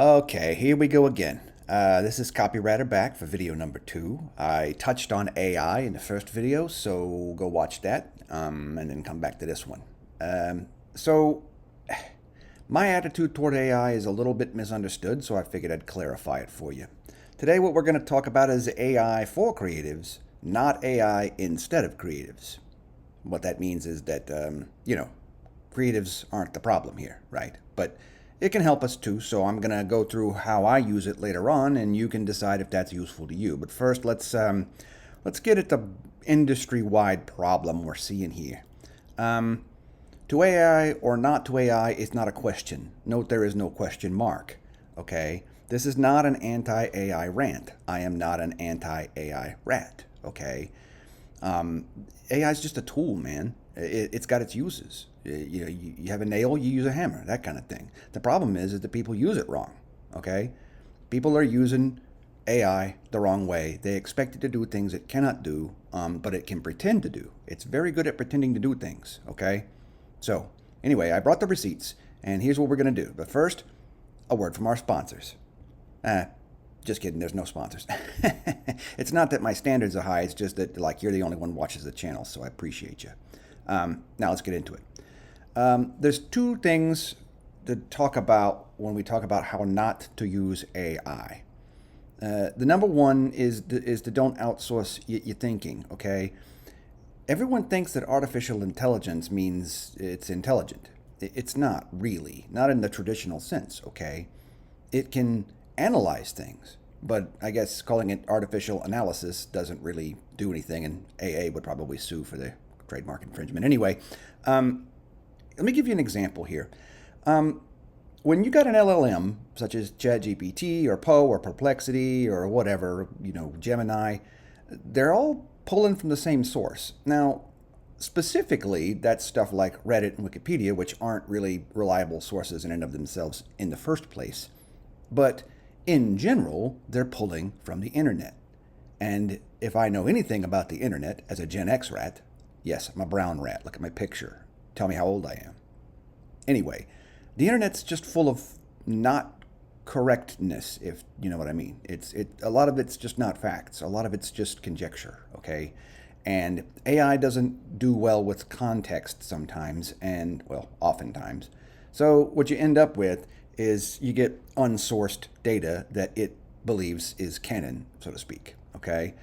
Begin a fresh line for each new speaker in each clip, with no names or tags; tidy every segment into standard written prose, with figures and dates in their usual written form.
Okay, here we go again. This is Copywriter back for video number 2. I touched on AI in the first video, so go watch that and then come back to this one. So, my attitude toward AI is a little bit misunderstood, so I figured I'd clarify it for you. Today, what we're going to talk about is AI for creatives, not AI instead of creatives. What that means is that, creatives aren't the problem here, right? But it can help us too, so I'm going to go through how I use it later on, and you can decide if that's useful to you. But first, let's get at the industry-wide problem we're seeing here. To AI or not to AI is not a question. Note there is no question mark, okay? This is not an anti-AI rant. I am not an anti-AI rat, okay? AI is just a tool, man. It's got its uses. You have a nail, you use a hammer, that kind of thing. The problem is that people use it wrong, okay? People are using AI the wrong way. They expect it to do things it cannot do, but it can pretend to do. It's very good at pretending to do things, okay? So, anyway, I brought the receipts, and here's what we're going to do. But first, a word from our sponsors. Just kidding, there's no sponsors. It's not that my standards are high, it's just that, you're the only one who watches the channel, so I appreciate you. Now let's get into it. There's two things to talk about when we talk about how not to use AI. The number one is to don't outsource your thinking, okay? Everyone thinks that artificial intelligence means it's intelligent. It's not really, not in the traditional sense, okay? It can analyze things, but I guess calling it artificial analysis doesn't really do anything, and AA would probably sue for the trademark infringement. Anyway, let me give you an example here. When you got an LLM, such as ChatGPT or Poe or Perplexity or whatever, Gemini, they're all pulling from the same source. Now, specifically, that's stuff like Reddit and Wikipedia, which aren't really reliable sources in and of themselves in the first place. But in general, they're pulling from the internet. And if I know anything about the internet as a Gen X rat, yes, I'm a brown rat. Look at my picture. Tell me how old I am. Anyway, the internet's just full of not correctness, if you know what I mean. A lot of it's just not facts. A lot of it's just conjecture, okay? And AI doesn't do well with context sometimes, and, well, oftentimes. So what you end up with is you get unsourced data that it believes is canon, so to speak, okay?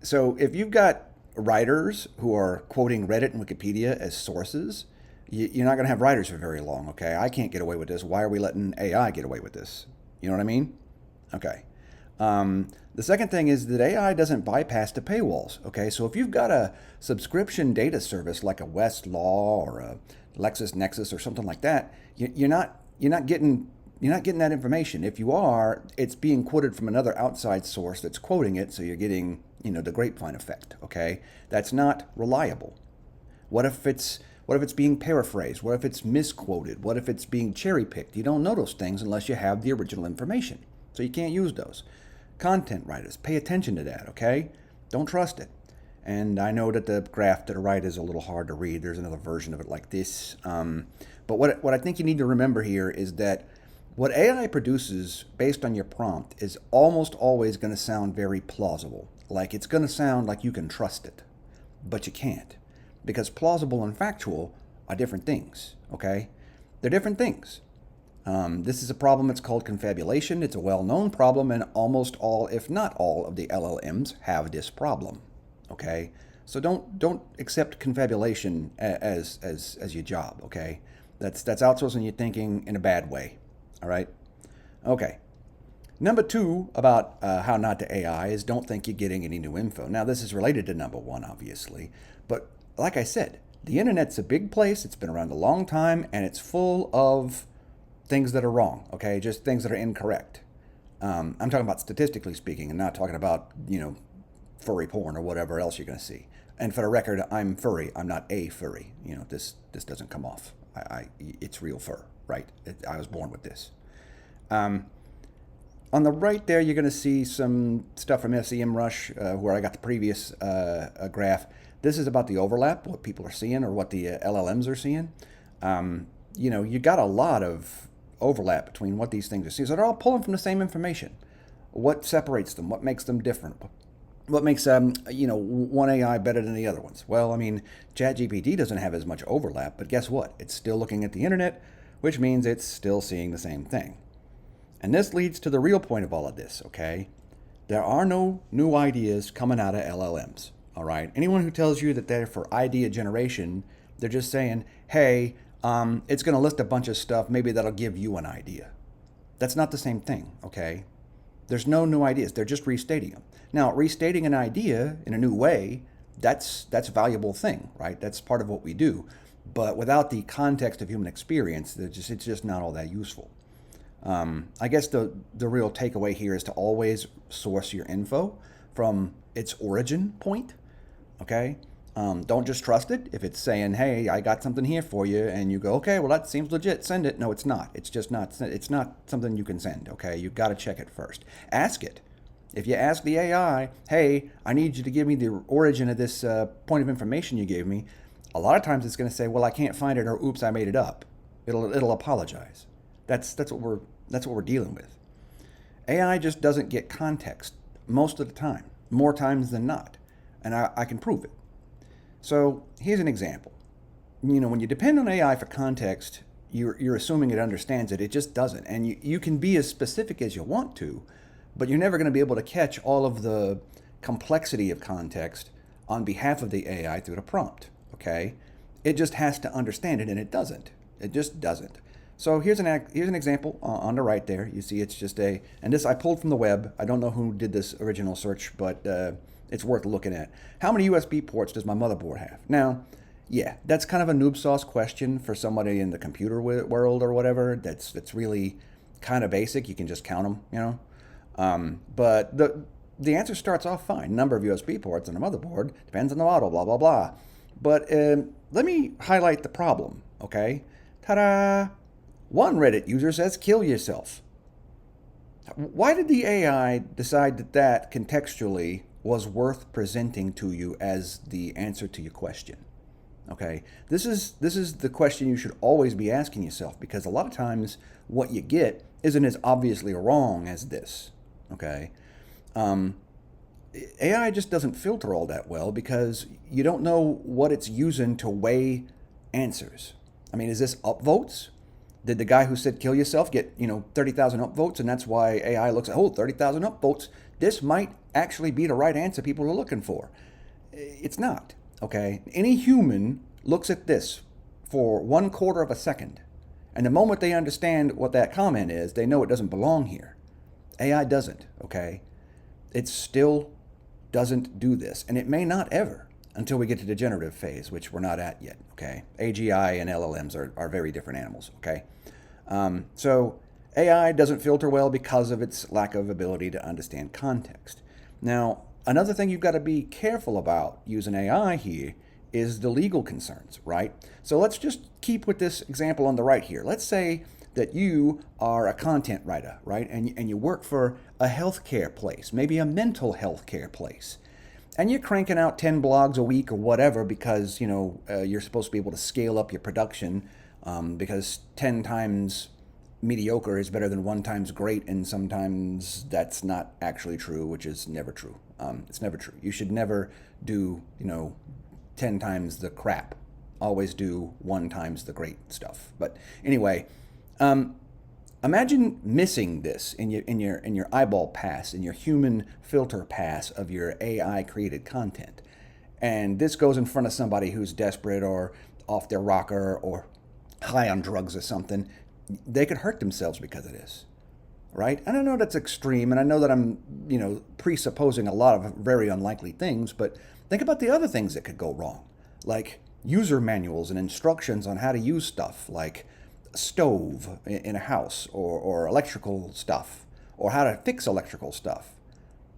So if you've got writers who are quoting Reddit and Wikipedia as sources, you're not going to have writers for very long, okay? I can't get away with this. Why are we letting AI get away with this? You know what I mean? Okay. The second thing is that AI doesn't bypass the paywalls, okay? So if you've got a subscription data service like a Westlaw or a LexisNexis or something like that, you're not getting that information. If you are, it's being quoted from another outside source that's quoting it, so you're getting, the grapevine effect, okay? That's not reliable. What if it's being paraphrased? What if it's misquoted? What if it's being cherry-picked? You don't know those things unless you have the original information, so you can't use those. Content writers, pay attention to that, okay? Don't trust it. And I know that the graph to the right is a little hard to read. There's another version of it like this. But what I think you need to remember here is that what AI produces based on your prompt is almost always going to sound very plausible. Like it's going to sound like you can trust it, but you can't. Because plausible and factual are different things, okay? They're different things. This is a problem that's called confabulation. It's a well-known problem, and almost all, if not all, of the LLMs have this problem, okay? So don't accept confabulation as your job, okay? That's outsourcing your thinking in a bad way, all right? Okay. Number 2 about how not to AI is don't think you're getting any new info. Now, this is related to number 1, obviously, but like I said, the internet's a big place. It's been around a long time, and it's full of things that are wrong, okay? Just things that are incorrect. I'm talking about statistically speaking and not talking about, furry porn or whatever else you're going to see. And for the record, I'm furry. I'm not a furry. This doesn't come off. It's real fur, right? I was born with this. On the right there, you're going to see some stuff from SEMrush where I got the previous graph. This is about the overlap, what people are seeing or what the LLMs are seeing. You got a lot of overlap between what these things are. See, so they're all pulling from the same information. What separates them? What makes them different? What makes one AI better than the other ones? Well, I mean, ChatGPT doesn't have as much overlap, but guess what? It's still looking at the internet, which means it's still seeing the same thing. And this leads to the real point of all of this, okay? There are no new ideas coming out of LLMs, all right? Anyone who tells you that they're for idea generation, they're just saying, hey, it's going to list a bunch of stuff, maybe that'll give you an idea. That's not the same thing, okay? There's no new ideas. They're just restating them. Now, restating an idea in a new way, that's a valuable thing, right? That's part of what we do. But without the context of human experience, it's just not all that useful. I guess the real takeaway here is to always source your info from its origin point, okay? Don't just trust it. If it's saying, hey, I got something here for you, and you go, okay, well, that seems legit, send it. No, it's not. It's just not. It's not something you can send, okay? You've got to check it first. Ask it. If you ask the AI, hey, I need you to give me the origin of this point of information you gave me, a lot of times it's going to say, well, I can't find it, or oops, I made it up. It'll apologize. That's what we're dealing with. AI just doesn't get context most of the time, more times than not, and I can prove it. So here's an example. When you depend on AI for context, you're assuming it understands it. It just doesn't. And you can be as specific as you want to, but you're never going to be able to catch all of the complexity of context on behalf of the AI through the prompt, okay? It just has to understand it, and it doesn't. It just doesn't. So here's an example on the right there. You see it's just and this I pulled from the web. I don't know who did this original search, but it's worth looking at. How many USB ports does my motherboard have? Now, yeah, that's kind of a noob sauce question for somebody in the computer world or whatever. That's really kind of basic. You can just count them, But the answer starts off fine. Number of USB ports on a motherboard depends on the model, blah, blah, blah. But let me highlight the problem, okay? Ta-da! One Reddit user says, kill yourself. Why did the AI decide that contextually was worth presenting to you as the answer to your question? Okay, this is the question you should always be asking yourself, because a lot of times what you get isn't as obviously wrong as this. Okay, AI just doesn't filter all that well because you don't know what it's using to weigh answers. I mean, is this upvotes? Did the guy who said kill yourself get 30,000 upvotes, and that's why AI looks at 30,000 upvotes? This might actually be the right answer people are looking for. It's not. Okay, any human looks at this for 1/4 of a second, and the moment they understand what that comment is, they know it doesn't belong here. AI doesn't, okay? It still doesn't do this, and it may not ever until we get to the generative phase, which we're not at yet, okay? AGI and LLMs are very different animals, okay? So AI doesn't filter well because of its lack of ability to understand context. Now, another thing you've got to be careful about using AI here is the legal concerns, right? So let's just keep with this example on the right here. Let's say that you are a content writer, right? And you work for a healthcare place, maybe a mental health care place. And you're cranking out 10 blogs a week or whatever because, you're supposed to be able to scale up your production because 10 times mediocre is better than 1 times great, and sometimes that's not actually true, which is never true. It's never true. You should never do, 10 times the crap. Always do 1 times the great stuff. But anyway, imagine missing this in your eyeball pass, in your human filter pass of your AI created content. And this goes in front of somebody who's desperate or off their rocker or high on drugs or something. They could hurt themselves because of this, right? And I know that's extreme, and I know that I'm, presupposing a lot of very unlikely things, but think about the other things that could go wrong, like user manuals and instructions on how to use stuff, like a stove in a house, or electrical stuff, or how to fix electrical stuff.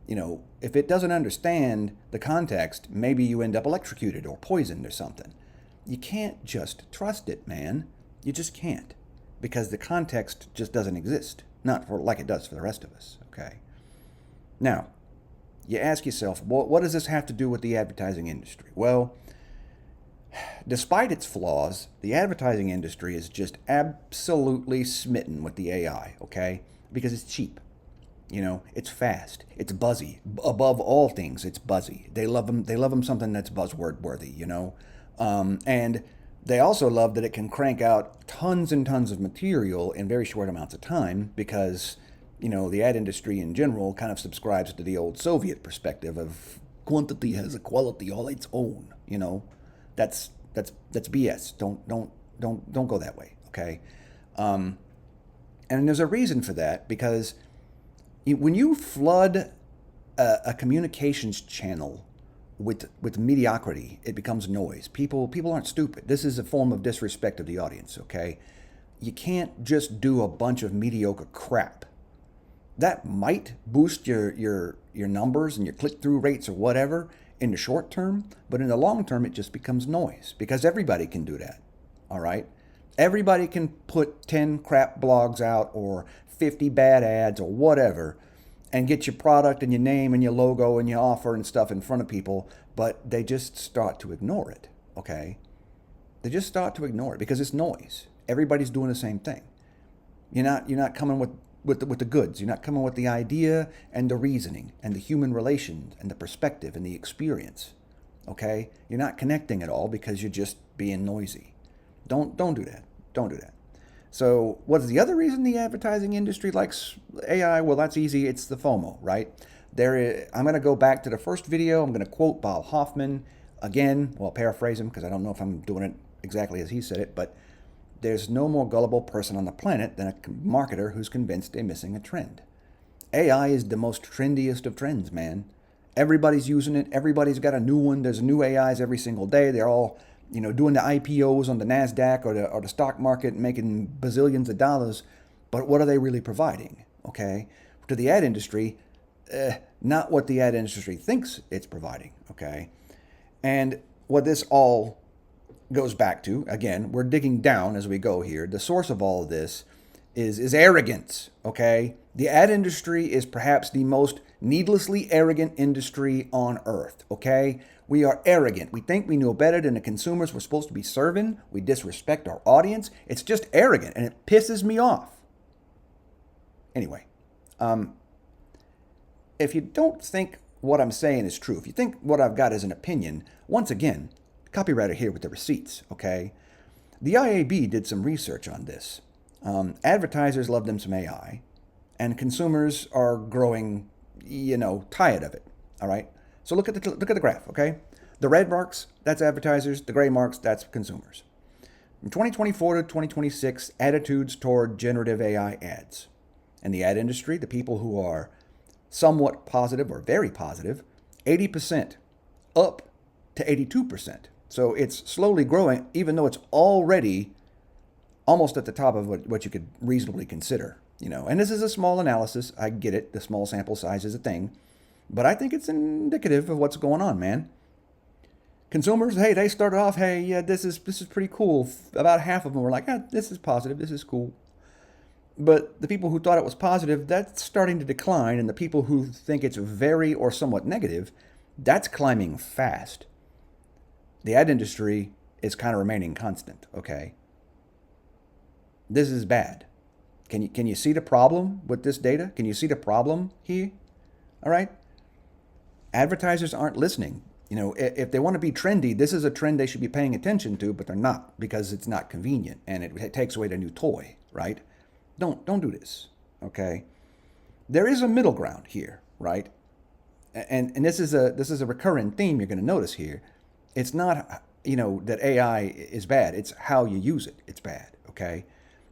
If it doesn't understand the context, maybe you end up electrocuted or poisoned or something. You can't just trust it, man. You just can't. Because the context just doesn't exist, not for like it does for the rest of us, okay? Now, you ask yourself, what does this have to do with the advertising industry? Well, Despite its flaws, the advertising industry is just absolutely smitten with the AI, okay? Because it's cheap. It's fast. It's buzzy. Above all things, it's buzzy. They love them. They love them something that's buzzword worthy. And they also love that it can crank out tons and tons of material in very short amounts of time because the ad industry in general kind of subscribes to the old Soviet perspective of quantity has a quality all its own. That's BS. Don't go that way. Okay. And there's a reason for that because when you flood a communications channel with mediocrity, it becomes noise. People aren't stupid. This is a form of disrespect of the audience. Okay, you can't just do a bunch of mediocre crap. That might boost your numbers and your click through rates or whatever in the short term, but in the long term, it just becomes noise because everybody can do that. All right. Everybody can put 10 crap blogs out or 50 bad ads or whatever and get your product and your name and your logo and your offer and stuff in front of people, but they just start to ignore it, okay? They just start to ignore it because it's noise. Everybody's doing the same thing. You're not coming with the goods. You're not coming with the idea and the reasoning and the human relations and the perspective and the experience, okay? You're not connecting at all because you're just being noisy. Don't do that. Don't do that. So what is the other reason the advertising industry likes AI? Well, that's easy. It's the FOMO, right? I'm going to go back to the first video. I'm going to quote Bob Hoffman again. Well, paraphrase him because I don't know if I'm doing it exactly as he said it, but there's no more gullible person on the planet than a marketer who's convinced they're missing a trend. AI is the most trendiest of trends, man. Everybody's using it. Everybody's got a new one. There's new AIs every single day. They're all doing the IPOs on the NASDAQ or the stock market, making bazillions of dollars. But what are they really providing? Okay. To the ad industry, not what the ad industry thinks it's providing. Okay. And what this all goes back to, again, we're digging down as we go here. The source of all of this is arrogance. Okay. The ad industry is perhaps the most needlessly arrogant industry on earth. Okay. We are arrogant. We think we know better than the consumers we're supposed to be serving. We disrespect our audience. It's just arrogant, and it pisses me off. Anyway, if you don't think what I'm saying is true, if you think what I've got is an opinion, once again, copywriter here with the receipts, okay? The IAB did some research on this. Advertisers love them some AI, and consumers are growing, tired of it, all right? So look at the graph, okay? The red marks, that's advertisers. The gray marks, that's consumers. From 2024 to 2026, attitudes toward generative AI ads. And the ad industry, the people who are somewhat positive or very positive, 80% up to 82%. So it's slowly growing, even though it's already almost at the top of what you could reasonably consider. And this is a small analysis. I get it. The small sample size is a thing. But I think it's indicative of what's going on, man. Consumers, hey, they started off, hey, yeah, this is pretty cool. About half of them were like, this is positive, this is cool. But the people who thought it was positive, that's starting to decline. And the people who think it's very or somewhat negative, that's climbing fast. The ad industry is kind of remaining constant, okay? This is bad. Can you see the problem with this data? Can you see the problem here? All right? Advertisers aren't listening. If they want to be trendy, this is a trend they should be paying attention to, but they're not because it's not convenient and it takes away the new toy, right? Don't do this, okay? There is a middle ground here, right? And this is a recurring theme you're going to notice here. It's not, that AI is bad. It's how you use it. It's bad, okay?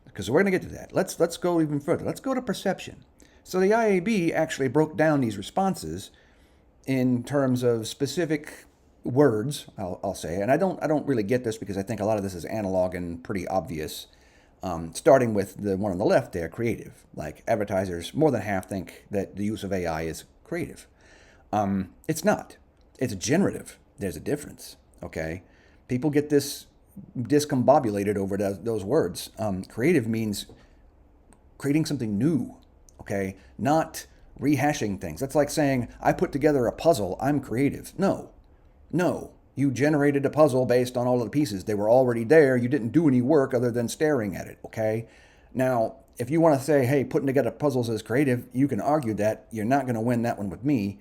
Because we're going to get to that. Let's go even further. Let's go to perception. So the IAB actually broke down these responses in terms of specific words, I'll say. And I don't really get this because I think a lot of this is analog and pretty obvious. Starting with the one on the left there, creative. Like advertisers, more than half think that the use of AI is creative. It's not. It's generative. There's a difference, okay? People get this discombobulated over those words. Creative means creating something new, okay? Not rehashing things. That's like saying, I put together a puzzle, I'm creative. No. You generated a puzzle based on all of the pieces. They were already there. You didn't do any work other than staring at it, okay? Now, if you want to say, hey, putting together puzzles is creative, you can argue that. You're not going to win that one with me.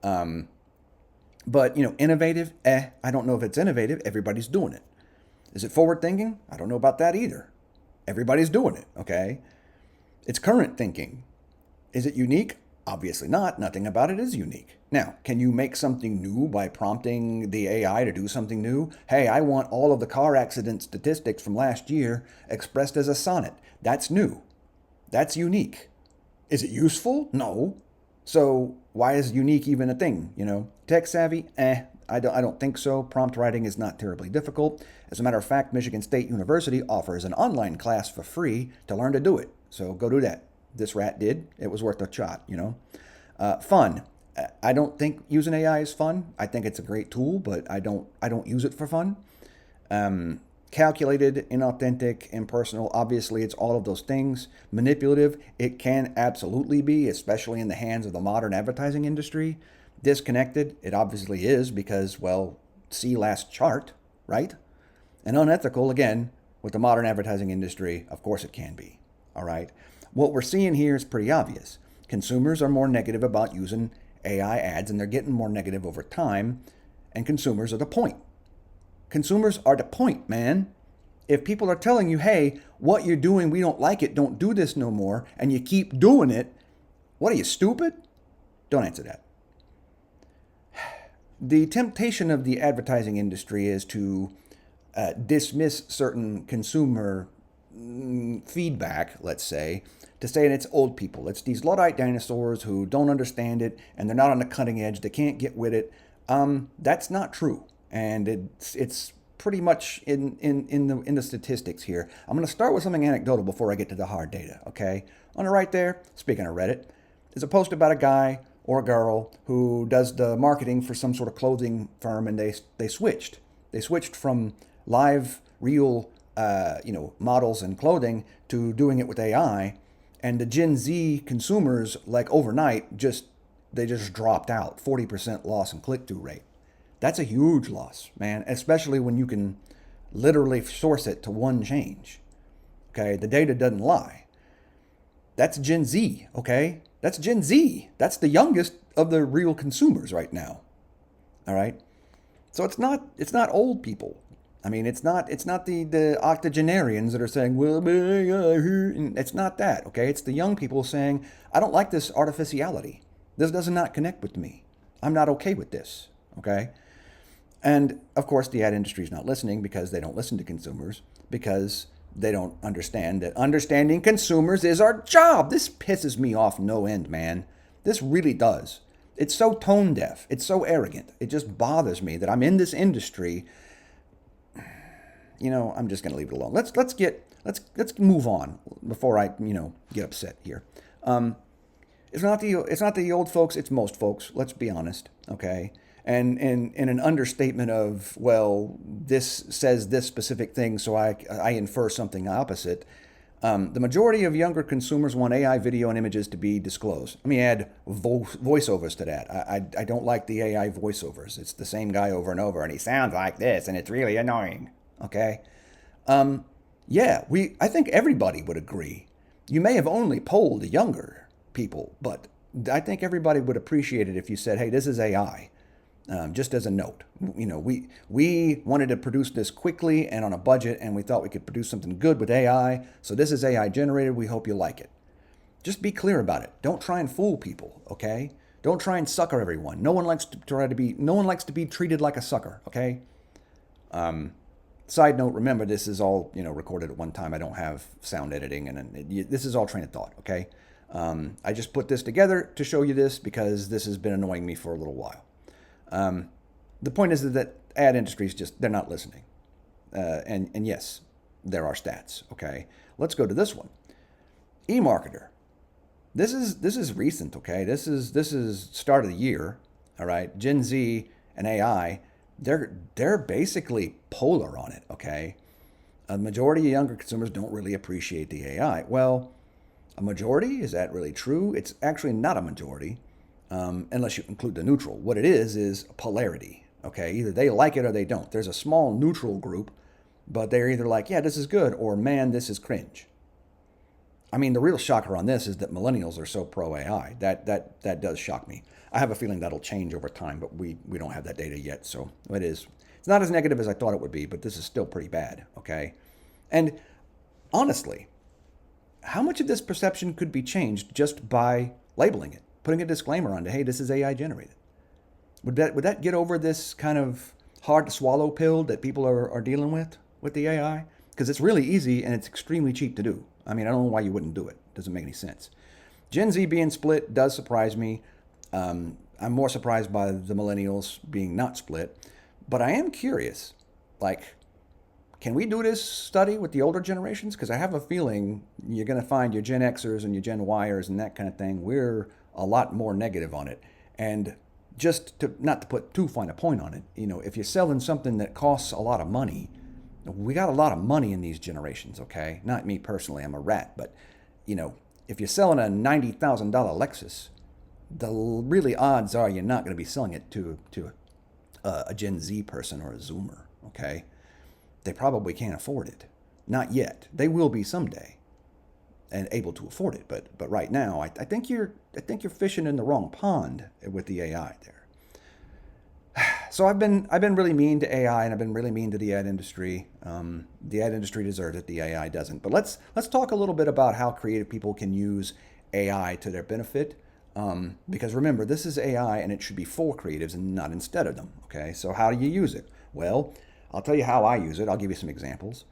But, innovative, I don't know if it's innovative. Everybody's doing it. Is it forward thinking? I don't know about that either. Everybody's doing it, okay? It's current thinking. Is it unique? Obviously not. Nothing about it is unique. Now, can you make something new by prompting the AI to do something new? Hey, I want all of the car accident statistics from last year expressed as a sonnet. That's new. That's unique. Is it useful? No. So why is unique even a thing? Tech savvy? I don't think so. Prompt writing is not terribly difficult. As a matter of fact, Michigan State University offers an online class for free to learn to do it. So go do that. This rat did. It was worth a shot, Fun. I don't think using AI is fun. I think it's a great tool, but I don't use it for fun. Calculated, inauthentic, impersonal. Obviously, it's all of those things. Manipulative, it can absolutely be, especially in the hands of the modern advertising industry. Disconnected, it obviously is because, well, see last chart, right? And unethical, again, with the modern advertising industry, of course it can be, all right? What we're seeing here is pretty obvious. Consumers are more negative about using AI ads, and they're getting more negative over time, and consumers are the point. Consumers are the point, man. If people are telling you, hey, what you're doing, we don't like it, don't do this no more, and you keep doing it, what are you, stupid? Don't answer that. The temptation of the advertising industry is to dismiss certain consumer feedback, let's say, to say it's old people. It's these Luddite dinosaurs who don't understand it, and they're not on the cutting edge. They can't get with it. That's not true. And it's pretty much in the statistics here. I'm going to start with something anecdotal before I get to the hard data, okay? On the right there, speaking of Reddit, is a post about a guy or a girl who does the marketing for some sort of clothing firm, and they switched. They switched from live, real, models and clothing to doing it with AI, and the Gen Z consumers, like overnight, they just dropped out. 40% loss in click-through rate. That's a huge loss, man, especially when you can literally source it to one change. Okay, the data doesn't lie. That's Gen Z, okay? That's Gen Z. That's the youngest of the real consumers right now. All right? So it's not old people. I mean, it's not the octogenarians that are saying, well, it's not that, okay? It's the young people saying, I don't like this artificiality. This does not connect with me. I'm not okay with this, okay? And of course, the ad industry is not listening because they don't listen to consumers, because they don't understand that understanding consumers is our job. This pisses me off no end, man. This really does. It's so tone deaf. It's so arrogant. It just bothers me that I'm in this industry. I'm just going to leave it alone. Let's move on before I, get upset here. It's not the old folks. It's most folks. Let's be honest. Okay. And in an understatement of, well, this says this specific thing, so I infer something opposite. The majority of younger consumers want AI video and images to be disclosed. Let me add voiceovers to that. I don't like the AI voiceovers. It's the same guy over and over, and he sounds like this, and it's really annoying. Okay? I think everybody would agree. You may have only polled the younger people, but I think everybody would appreciate it if you said, hey, this is AI. Just as a note, we wanted to produce this quickly and on a budget, and we thought we could produce something good with AI. So this is AI generated. We hope you like it. Just be clear about it. Don't try and fool people. Okay? Don't try and sucker everyone. No one likes to be treated like a sucker. Okay? Side note: remember, this is all recorded at one time. I don't have sound editing, and this is all train of thought. Okay? I just put this together to show you this because this has been annoying me for a little while. The point is that ad industries they're not listening. And yes, there are stats. Okay. Let's go to this one. eMarketer. This is recent. Okay. This is start of the year. All right. Gen Z and AI, they're basically polar on it. Okay. A majority of younger consumers don't really appreciate the AI. Well, a majority, is that really true? It's actually not a majority. Unless you include the neutral. What it is polarity, Okay, either they like it or they don't. There's a small neutral group, but they're either like, yeah, this is good, or man, this is cringe. I mean, the real shocker on this is that millennials are so pro AI. That does shock me. I have a feeling that'll change over time, but we don't have that data yet, so it is. It's not as negative as I thought it would be, but this is still pretty bad. Okay, and honestly, how much of this perception could be changed just by labeling it, putting a disclaimer on to, hey, this is AI generated? Would that get over this kind of hard to swallow pill that people are dealing with the AI? Because it's really easy and it's extremely cheap to do. I mean, I don't know why you wouldn't do it. It doesn't make any sense. Gen Z being split does surprise me. I'm more surprised by the millennials being not split. But I am curious, like, can we do this study with the older generations? Because I have a feeling you're going to find your Gen Xers and your Gen Yers and that kind of thing, we're a lot more negative on it. And just to not to put too fine a point on it, if you're selling something that costs a lot of money, we got a lot of money in these generations, okay? Not me personally, I'm a rat, but if you're selling a $90,000 Lexus, the really odds are you're not going to be selling it to a Gen Z person or a Zoomer, okay? They probably can't afford it. Not yet. They will be someday and able to afford it, but right now, I think you're fishing in the wrong pond with the AI there. So I've been really mean to AI, and I've been really mean to the ad industry. The ad industry deserves it. The AI doesn't. But let's talk a little bit about how creative people can use AI to their benefit. Because remember, this is AI, and it should be for creatives and not instead of them. Okay. So how do you use it? Well, I'll tell you how I use it. I'll give you some examples.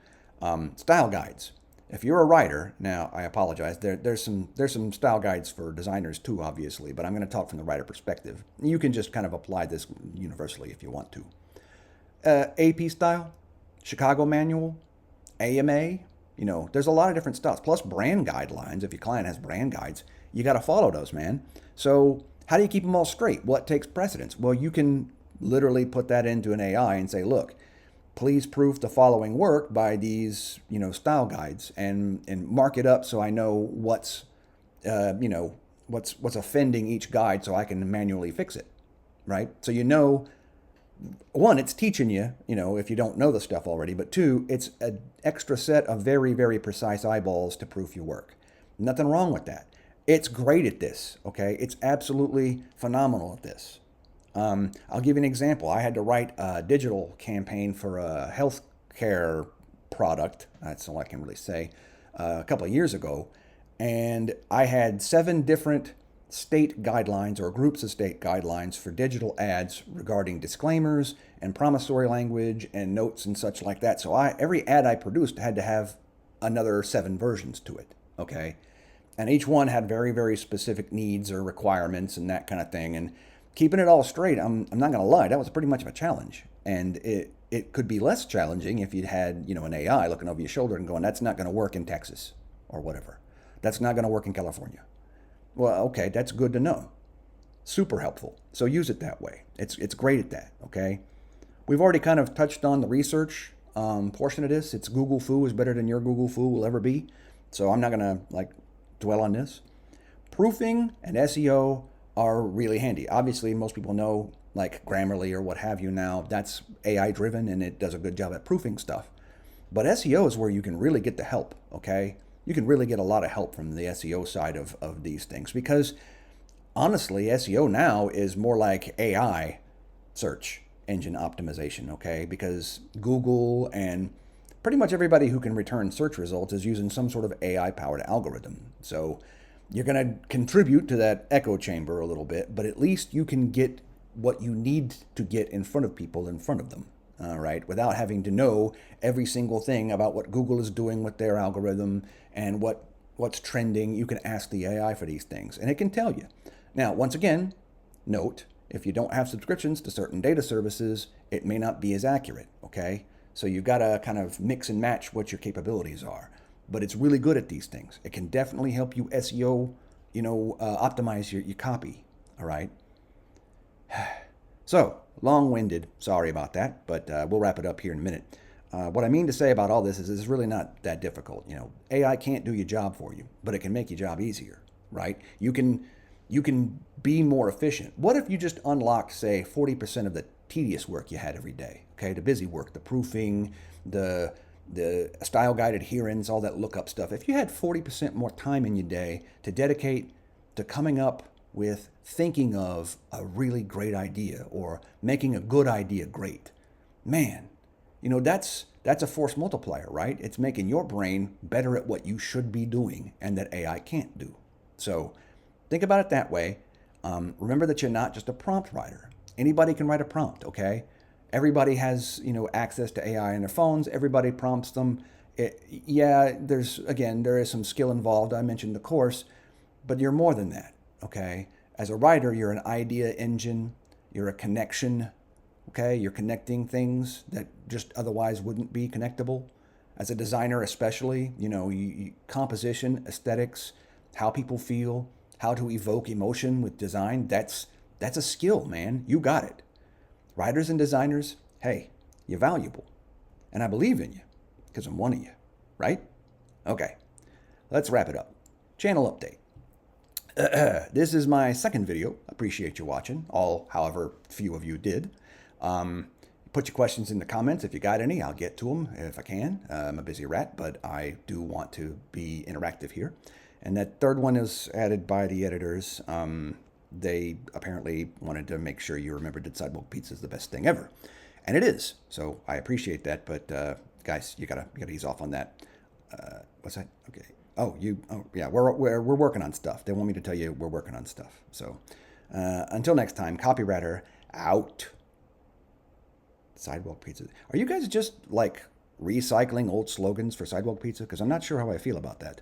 Style guides. If you're a writer, now I apologize. There's some style guides for designers too, obviously, but I'm going to talk from the writer perspective. You can just kind of apply this universally if you want to. AP style, Chicago manual, AMA. There's a lot of different styles. Plus brand guidelines. If your client has brand guides, you got to follow those, man. So how do you keep them all straight? What takes precedence? Well, you can literally put that into an AI and say, look, please proof the following work by these, style guides, and mark it up so I know what's offending each guide so I can manually fix it, right? So one, it's teaching you, if you don't know the stuff already, but two, it's an extra set of very, very precise eyeballs to proof your work. Nothing wrong with that. It's great at this, okay? It's absolutely phenomenal at this. I'll give you an example. I had to write a digital campaign for a healthcare product. That's all I can really say. A couple of years ago, and I had 7 different state guidelines or groups of state guidelines for digital ads regarding disclaimers and promissory language and notes and such like that. So every ad I produced had to have another 7 versions to it. Okay, and each one had very, very specific needs or requirements and that kind of thing. And keeping it all straight, I'm not going to lie, that was pretty much of a challenge. And it could be less challenging if you'd had, an AI looking over your shoulder and going, that's not going to work in Texas or whatever. That's not going to work in California. Well, okay, that's good to know. Super helpful. So use it that way. It's great at that, okay? We've already kind of touched on the research portion of this. It's Google Foo is better than your Google Foo will ever be. So I'm not going to dwell on this. Proofing and SEO are really handy. Obviously, most people know Grammarly or what have you now. That's AI driven and it does a good job at proofing stuff. But SEO is where you can really get the help, okay? You can really get a lot of help from the SEO side of these things, because honestly, SEO now is more like AI search engine optimization, okay? Because Google and pretty much everybody who can return search results is using some sort of AI-powered algorithm. So you're going to contribute to that echo chamber a little bit, but at least you can get what you need to get in front of people in front of them, all right, without having to know every single thing about what Google is doing with their algorithm and what's trending. You can ask the AI for these things, and it can tell you. Now, once again, note, if you don't have subscriptions to certain data services, it may not be as accurate, okay? So you've got to kind of mix and match what your capabilities are. But it's really good at these things. It can definitely help you SEO, optimize your copy, all right? So, long-winded, sorry about that, but we'll wrap it up here in a minute. What I mean to say about all this is it's really not that difficult. AI can't do your job for you, but it can make your job easier, right? You can be more efficient. What if you just unlocked, say, 40% of the tedious work you had every day, okay? The busy work, the proofing, the style guide adherence, all that lookup stuff. If you had 40% more time in your day to dedicate to coming up with thinking of a really great idea or making a good idea great, man, that's a force multiplier, right? It's making your brain better at what you should be doing and that AI can't do. So think about it that way. Remember that you're not just a prompt writer. Anybody can write a prompt, okay? Everybody has, access to AI in their phones. Everybody prompts them. There is some skill involved. I mentioned the course, but you're more than that, okay? As a writer, you're an idea engine. You're a connection, okay? You're connecting things that just otherwise wouldn't be connectable. As a designer especially, composition, aesthetics, how people feel, how to evoke emotion with design, that's a skill, man. You got it. Writers and designers, hey, you're valuable. And I believe in you because I'm one of you, right? Okay, let's wrap it up. Channel update. This is my second video. Appreciate you watching, however few of you did. Put your questions in the comments if you got any. I'll get to them if I can. I'm a busy rat, but I do want to be interactive here. And that third one is added by the editors. They apparently wanted to make sure you remembered that sidewalk pizza is the best thing ever, and it is. So I appreciate that, but guys, you gotta ease off on that. What's that? Okay. Oh, yeah. We're working on stuff. They want me to tell you we're working on stuff. So until next time, copywriter out. Sidewalk pizza. Are you guys just like recycling old slogans for sidewalk pizza? Because I'm not sure how I feel about that.